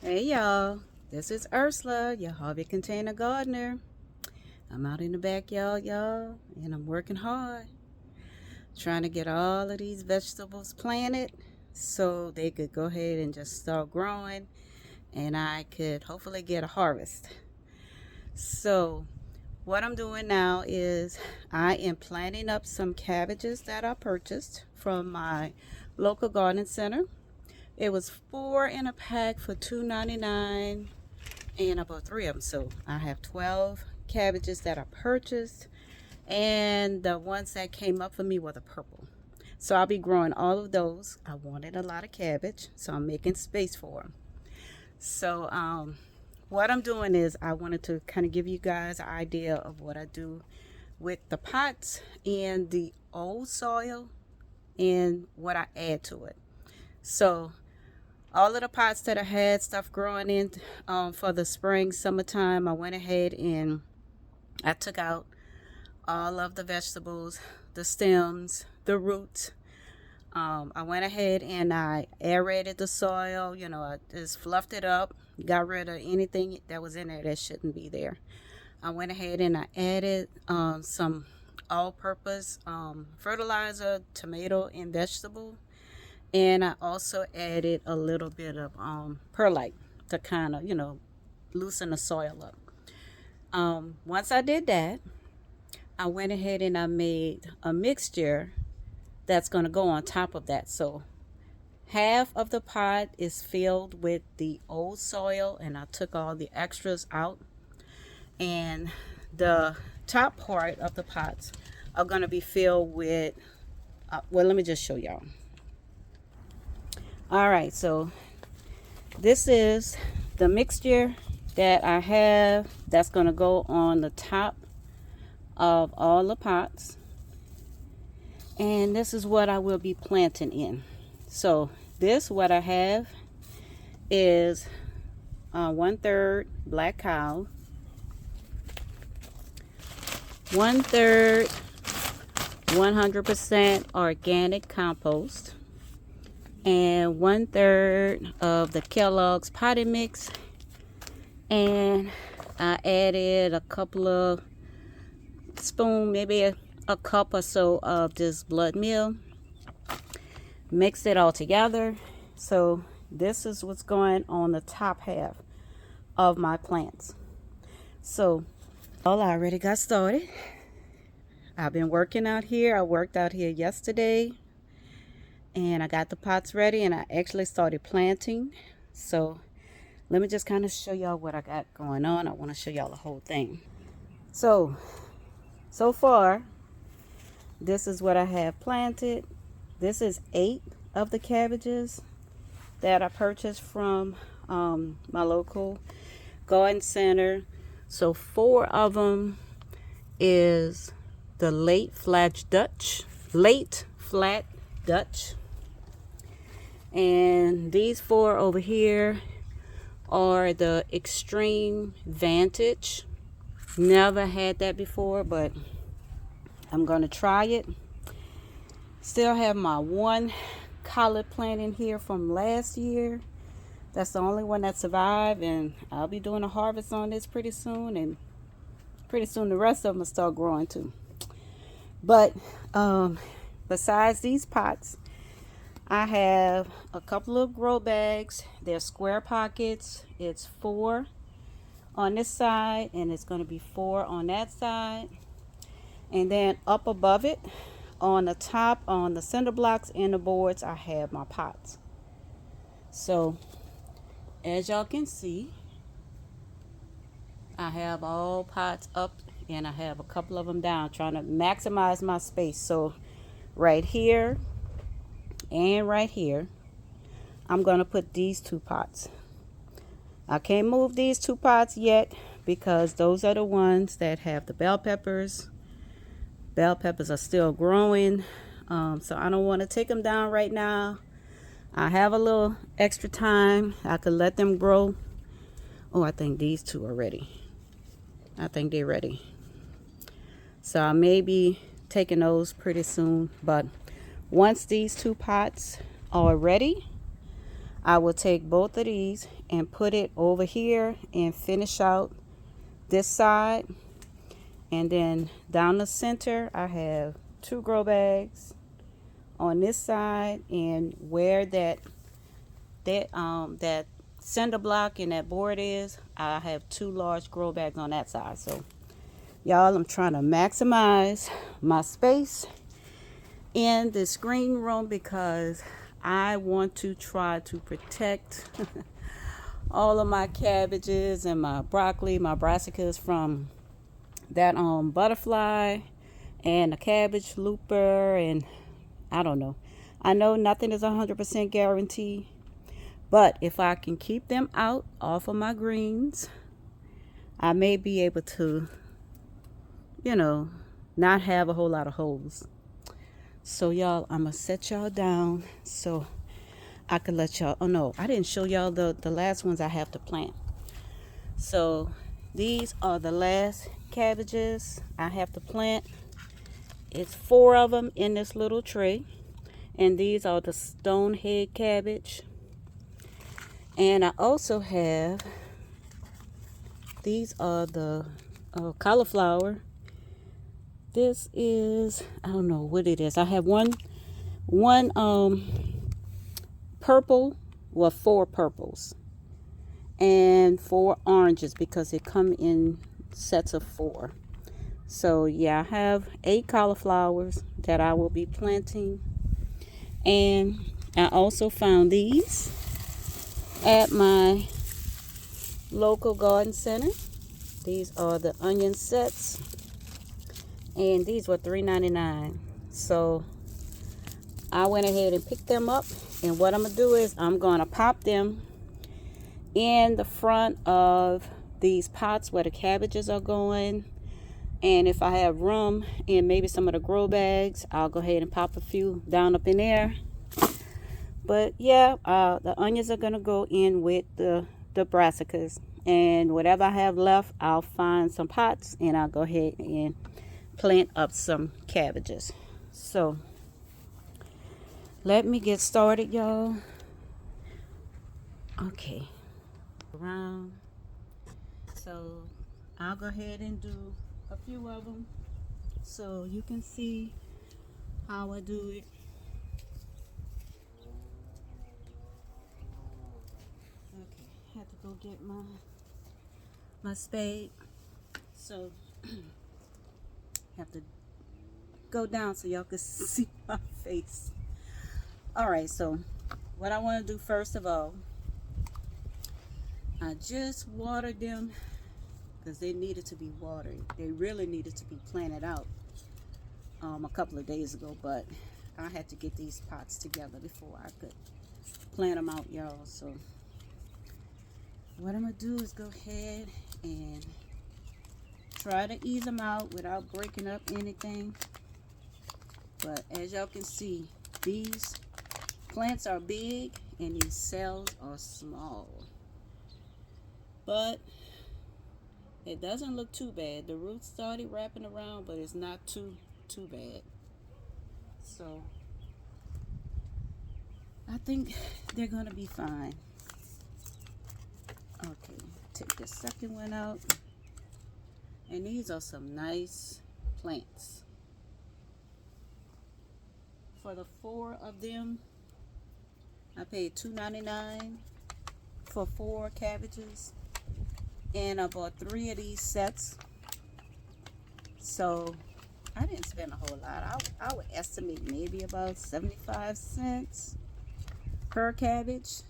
Hey y'all, this is Ursula, your hobby container gardener. I'm out in the backyard, y'all, and I'm working hard trying to get all of these vegetables planted so they could go ahead and just start growing and I could hopefully get a harvest. So, what I'm doing now is I am planting up some cabbages that I purchased from my local garden center. It was 4 in a pack for $2.99 and I bought 3 of them. So I have 12 cabbages that I purchased, and the ones that came up for me were the purple. So I'll be growing all of those. I wanted a lot of cabbage, so I'm making space for them. So what I'm doing is I wanted to kind of give you guys an idea of what I do with the pots and the old soil and what I add to it. So all of the pots that I had stuff growing in for the spring, summertime, I went ahead and I took out all of the vegetables, the stems, the roots. I went ahead and I aerated the soil. I just fluffed it up, got rid of anything that was in there that shouldn't be there. I went ahead and I added some all-purpose fertilizer, tomato and vegetable. And I also added a little bit of perlite to kind of, loosen the soil up. Once I did that, I went ahead and I made a mixture that's going to go on top of that. So half of the pot is filled with the old soil, and I took all the extras out. And the top part of the pots are going to be filled with, well, let me just show y'all. All right, so this is the mixture that I have that's going to go on the top of all the pots. And this is what I will be planting in. So what I have is 1/3 black cow, 1/3 100% organic compost, and 1/3 of the Kellogg's potting mix, and I added a couple of spoon, maybe a cup or so of this blood meal. Mix it all together. So this is what's going on the top half of my plants. So I already got started. I've been working out here. I worked out here yesterday, and I got the pots ready, and I actually started planting. So let me just kind of show y'all what I got going on. I want to show y'all the whole thing. So far, this is what I have planted. This is 8 of the cabbages that I purchased from my local garden center. So 4 of them is the late flat Dutch. And these 4 over here are the Extreme Vantage. Never had that before, but I'm going to try it. Still have my 1 collard plant in here from last year. That's the only one that survived, and I'll be doing a harvest on this pretty soon, and pretty soon the rest of them will start growing too. But besides these pots, I have a couple of grow bags. They're square pockets. It's 4 on this side, and it's going to be 4 on that side. And then up above it, on the top, on the cinder blocks and the boards, I have my pots. So as y'all can see, I have all pots up, and I have a couple of them down, trying to maximize my space. So right here and right here, I'm going to put these 2 pots. I can't move these 2 pots yet because those are the ones that have the bell peppers. Bell peppers are still growing, so I don't want to take them down right now. I have a little extra time. I could let them grow. Oh, I think these 2 are ready. I think they're ready. So I may be taking those pretty soon. But once these 2 pots are ready, I will take both of these and put it over here and finish out this side. And then down the center, I have 2 grow bags on this side, and where that cinder block and that board is, I have 2 large grow bags on that side. So y'all, I'm trying to maximize my space in this green room because I want to try to protect all of my cabbages and my broccoli, my brassicas from that butterfly and the cabbage looper, and I don't know. I know nothing is 100% guaranteed, but if I can keep them out off of my greens, I may be able to, not have a whole lot of holes. So y'all, I'm gonna set y'all down so I can let y'all. Oh no, I didn't show y'all the last ones I have to plant. So these are the last cabbages I have to plant. It's 4 of them in this little tray, and these are the stonehead cabbage. And I also have, these are the cauliflower. This is, I don't know what it is. I have one purple, well, 4 purples and 4 oranges because they come in sets of 4. So yeah, I have 8 cauliflowers that I will be planting. And I also found these at my local garden center. These are the onion sets, and these were $3.99. So I went ahead and picked them up, and what I'm gonna do is I'm gonna pop them in the front of these pots where the cabbages are going. And if I have room and maybe some of the grow bags, I'll go ahead and pop a few down up in there. But yeah, the onions are gonna go in with the brassicas, and whatever I have left, I'll find some pots and I'll go ahead and plant up some cabbages. So let me get started, y'all. Okay, around. So I'll go ahead and do a few of them so you can see how I do it. Okay, had to go get my spade. So have to go down so y'all can see my face. All right, so what I want to do first of all, I just watered them because they needed to be watered. They really needed to be planted out a couple of days ago, but I had to get these pots together before I could plant them out, y'all. So what I'm gonna do is go ahead and try to ease them out without breaking up anything. But as y'all can see, these plants are big and these cells are small, but it doesn't look too bad. The roots started wrapping around, but it's not too bad. So I think they're gonna be fine. Okay, take the second one out. And these are some nice plants. For the 4 of them, I paid $2.99 for 4 cabbages. And I bought 3 of these sets. So I didn't spend a whole lot. I would estimate maybe about 75 cents per cabbage.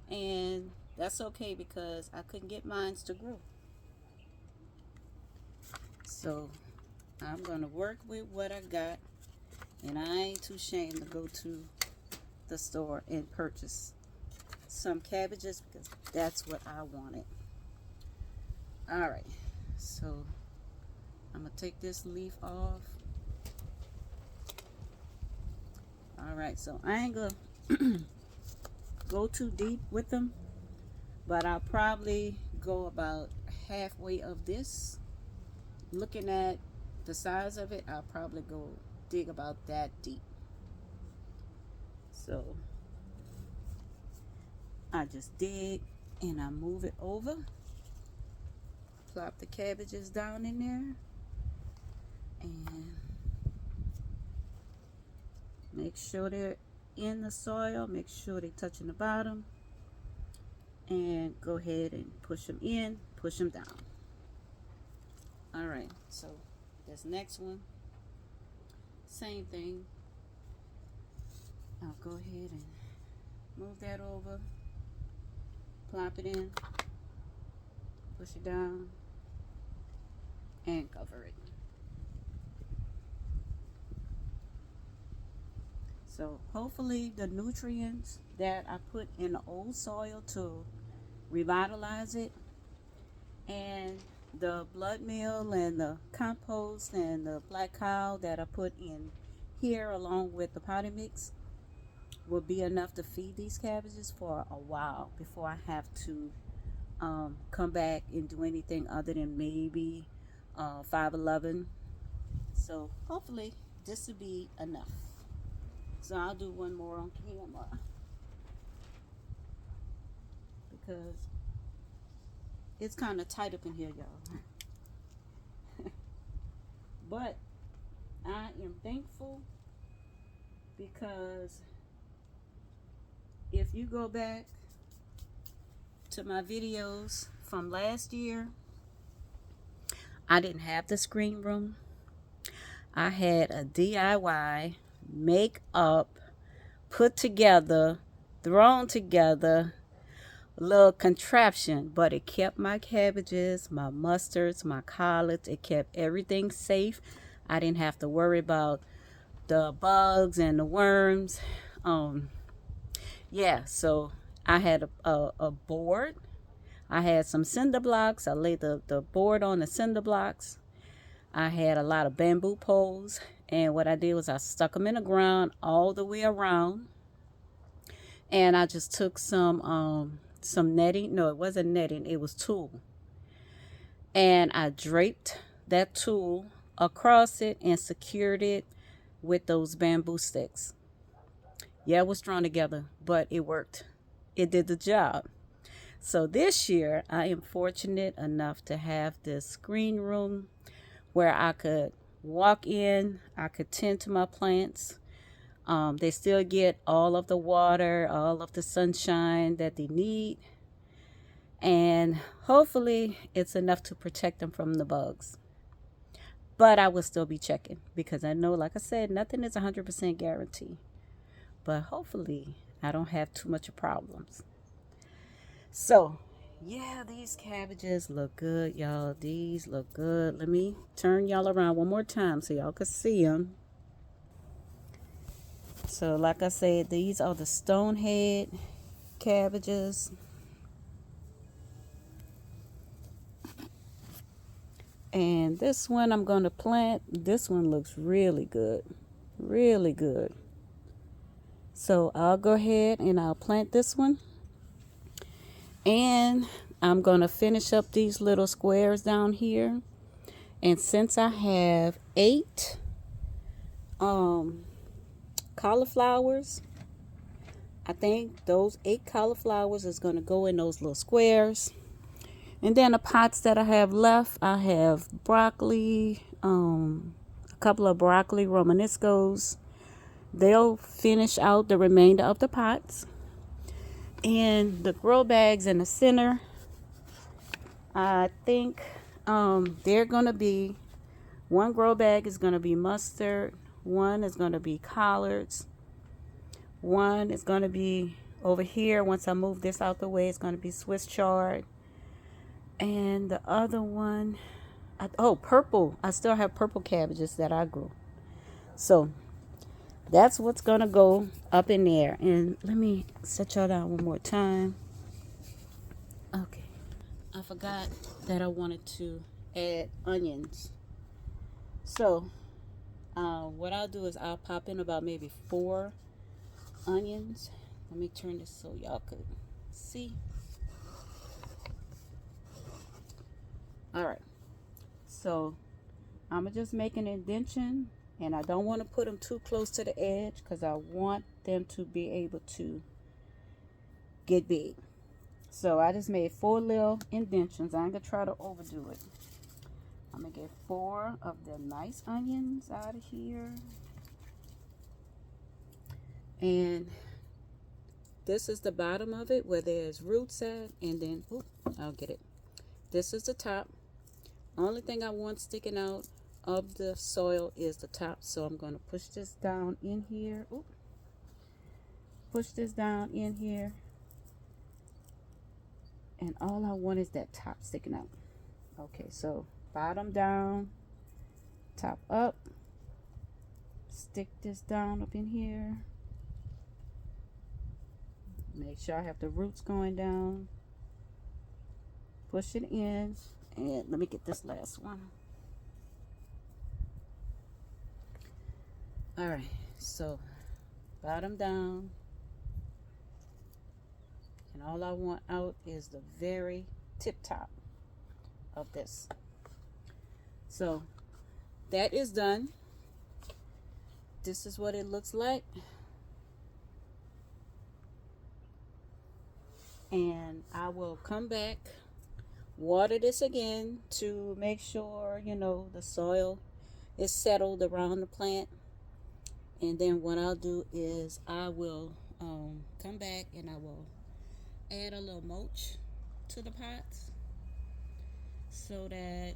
And that's okay because I couldn't get mine to grow. So I'm gonna work with what I got, and I ain't too ashamed to go to the store and purchase some cabbages because that's what I wanted. All right, so I'm gonna take this leaf off. All right, so I ain't gonna go too deep with them, but I'll probably go about halfway of this. Looking at the size of it, I'll probably go dig about that deep. So I just dig and I move it over. Plop the cabbages down in there and make sure they're in the soil. Make sure they're touching the bottom. And go ahead and push them in, push them down. All right, so this next one, same thing. I'll go ahead and move that over, plop it in, push it down, and cover it. So hopefully the nutrients that I put in the old soil to revitalize it, and the blood meal and the compost and the black cow that I put in here along with the potting mix will be enough to feed these cabbages for a while before I have to come back and do anything other than maybe 511. So hopefully this will be enough. So I'll do one more on camera because it's kind of tight up in here, y'all. But I am thankful because if you go back to my videos from last year, I didn't have the screen room. I had a DIY, make up, put together, thrown together little contraption, but it kept my cabbages, my mustards, my collards. It kept everything safe. I didn't have to worry about the bugs and the worms. Yeah, so I had a board. I had some cinder blocks. I laid the board on the cinder blocks. I had a lot of bamboo poles, and what I did was I stuck them in the ground all the way around, and I just took some netting. No, it wasn't netting, it was tulle, and I draped that tulle across it and secured it with those bamboo sticks. Yeah, it was strung together, but it worked. It did the job. So this year I am fortunate enough to have this screen room where I could walk in, I could tend to my plants. They still get all of the water, all of the sunshine that they need, and hopefully it's enough to protect them from the bugs. But I will still be checking because I know, like I said, nothing is 100% guarantee. But hopefully I don't have too much of problems. So yeah, these cabbages look good, y'all. These look good. Let me turn y'all around one more time so y'all can see them. So like I said, these are the stonehead cabbages. And this one I'm going to plant. This one looks really good. Really good. So I'll go ahead and I'll plant this one. And I'm going to finish up these little squares down here. And since I have 8 cauliflowers, I think those 8 cauliflowers is going to go in those little squares. And then the pots that I have left, I have broccoli, a couple of broccoli romanescos. They'll finish out the remainder of the pots. And the grow bags in the center, I think they're going to be, one grow bag is going to be mustard, one is going to be collards, one is going to be over here. Once I move this out the way, it's going to be Swiss chard. And the other one, purple. I still have purple cabbages that I grew. So that's what's going to go up in there. And let me set y'all down one more time. Okay. I forgot that I wanted to add onions. So what I'll do is I'll pop in about maybe 4 onions. Let me turn this so y'all could see. All right. So I'm going to just make an indentation, and I don't want to put them too close to the edge because I want them to be able to get big. So I just made 4 little indentions. I ain't gonna try to overdo it. I'm gonna get 4 of the nice onions out of here. And this is the bottom of it where there's roots at, and then, oop, I'll get it. This is the top. Only thing I want sticking out of the soil is the top. So I'm gonna push this down in here. Oop. Push this down in here. And all I want is that top sticking out. Okay, so bottom down, top up. Stick this down up in here. Make sure I have the roots going down. Push it in. And let me get this last one. Alright, so bottom down. And all I want out is the very tip top of this. So that is done. This is what it looks like. And I will come back, water this again to make sure, you know, the soil is settled around the plant. And then what I'll do is I will come back and I will add a little mulch to the pots so that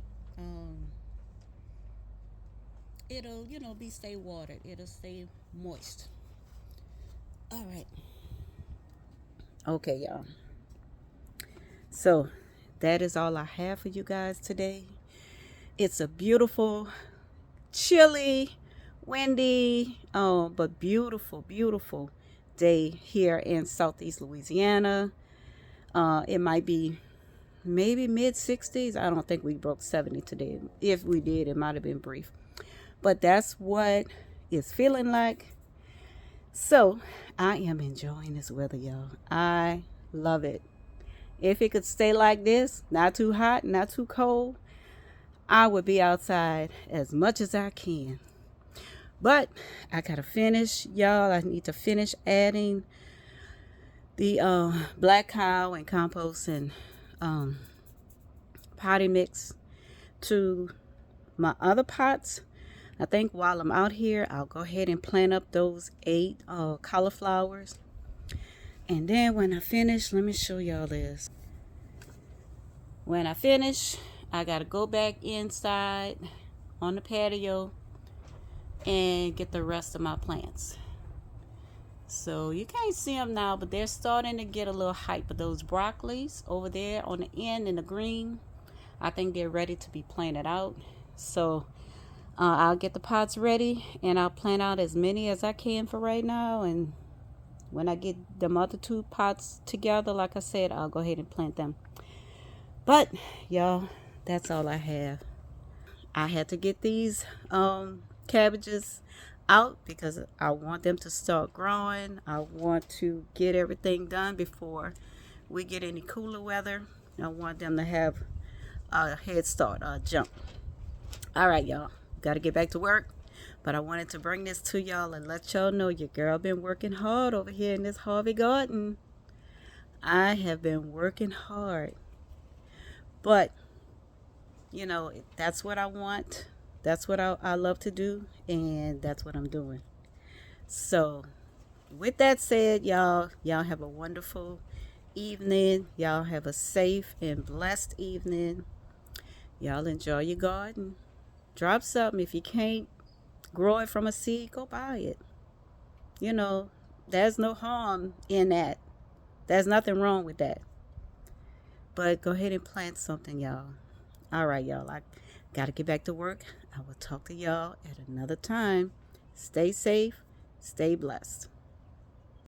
it'll, you know, stay watered. It'll stay moist. All right. Okay, y'all. So that is all I have for you guys today. It's a beautiful, chilly, windy, but beautiful, beautiful day here in Southeast Louisiana. It might be maybe mid-60s. I don't think we broke 70 today. If we did, it might have been brief. But that's what it's feeling like. So I am enjoying this weather, y'all. I love it. If it could stay like this, not too hot, not too cold, I would be outside as much as I can. But I gotta finish, y'all. I need to finish adding the black cow and compost and potty mix to my other pots. I think while I'm out here, I'll go ahead and plant up those 8 cauliflowers. And then when I finish, let me show y'all this. When I finish, I gotta go back inside on the patio and get the rest of my plants. So you can't see them now, but they're starting to get a little hype. But those broccolis over there on the end in the green, I think they're ready to be planted out. So I'll get the pots ready and I'll plant out as many as I can for right now. And when I get the other 2 pots together, like I said, I'll go ahead and plant them. But y'all, that's all I have. I had to get these cabbages out because I want them to start growing. I want to get everything done before we get any cooler weather. I want them to have a head start, a jump. All right, y'all, got to get back to work. But I wanted to bring this to y'all and let y'all know your girl been working hard over here in this Harvey garden. I have been working hard. But, you know, that's what I want. That's what I love to do, and that's what I'm doing. So, with that said, y'all have a wonderful evening. Y'all have a safe and blessed evening. Y'all enjoy your garden. Drop something. If you can't grow it from a seed, go buy it. You know, there's no harm in that. There's nothing wrong with that. But go ahead and plant something, y'all. All right, y'all. I got to get back to work. I will talk to y'all at another time. Stay safe. Stay blessed.